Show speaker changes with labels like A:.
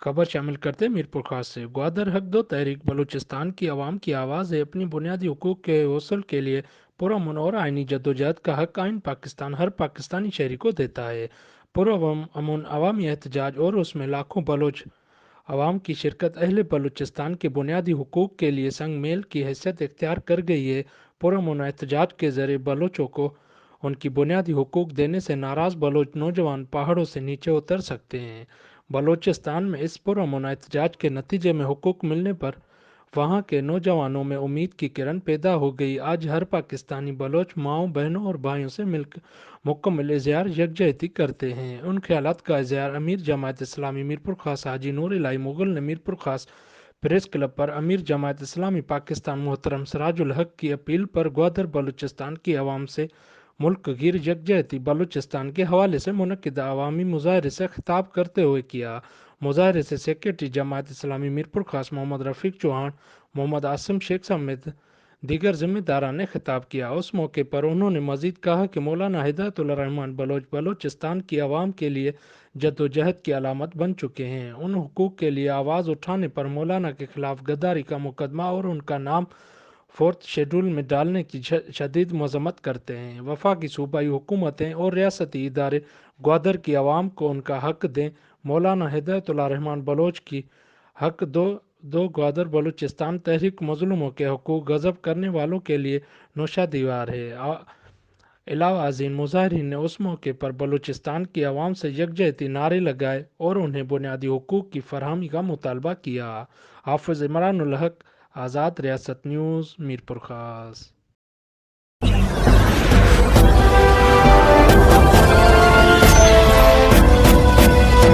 A: खबर शामिल करते हैं मीरपुर खास से। ग्वादर हक दो तहरीक बलूचिस्तान की आवाम की आवाज़ है। अपनी बुनियादी हुकूक के हौसल के लिए पुरअमन और आइनी जद्दोजहद का हक आइन पाकिस्तान हर पाकिस्तानी शहरी को देता है। पुरअमन अवामी एहतजाज और उसमें लाखों बलोच अवाम की शिरकत अहले बलूचिस्तान के बुनियादी हुकूक के लिए संग मेल की हैसियत इख्तियार कर गई है। पुरअमन एहतजाज के ज़रिए बलोचों को उनकी बुनियादी हुकूक देने से नाराज़ बलोच नौजवान पहाड़ों से नीचे उतर सकते हैं। बलूचिस्तान में इस पुरअमन एहतजाज के नतीजे में हुकूक मिलने पर वहाँ के नौजवानों में उम्मीद की किरण पैदा हो गई। आज हर पाकिस्तानी बलोच माओं बहनों और भाइयों से मिलकर मुकम्मल इज़हार यकजहती करते हैं। उन ख्यालात का इज़हार अमीर जमात इस्लामी मीरपुर खास हाजी नूर इलाही मुगल ने मीरपुर खास प्रेस क्लब पर अमीर जमात इस्लामी पाकिस्तान मोहतरम सिराजुल हक की अपील पर ग्वादर बलूचिस्तान की आवाम से मुल्क गिर यकजहती बलूचिस्तान के हवाले से मुनक्किदा अवामी मुजाहरे से खिताब करते हुए किया। मुजाहरे से सेक्रेटरी जमात इस्लामी मीरपुर खास मोहम्मद रफ़ीक चौहान, मोहम्मद आसिम शेख समेत दीगर जिम्मेदारान ने खिताब किया। उस मौके पर उन्होंने मजीद कहा कि मौलाना हिदायतुल्लाह रहमान बलोच बलूचिस्तान की आवाम के लिए जद्दोजहद की अलामत बन चुके हैं। उन हुकूक के लिए आवाज़ उठाने पर मौलाना के खिलाफ गद्दारी का मुकदमा और उनका नाम फोर्थ शेड्यूल में डालने की शदीद मजम्मत करते हैं। वफाकी सूबाई हुकूमतें और रियासती इदारे ग्वादर की आवाम को उनका हक दें। मौलाना हिदायतुल्लाह रहमान बलोच की हक दो दो ग्वादर बलूचिस्तान तहरीक मजलूमों के हकूक गजब करने वालों के लिए नौशा दीवार है। अलावा अजीम मुजाहरीन ने उस मौके पर बलूचिस्तान की आवाम से यकजहती नारे लगाए और उन्हें बुनियादी हुकूक की फरहमी का मुतालबा किया। हाफिज इमरान उल हक, आज़ाद रियासत न्यूज़, मीरपुर खास।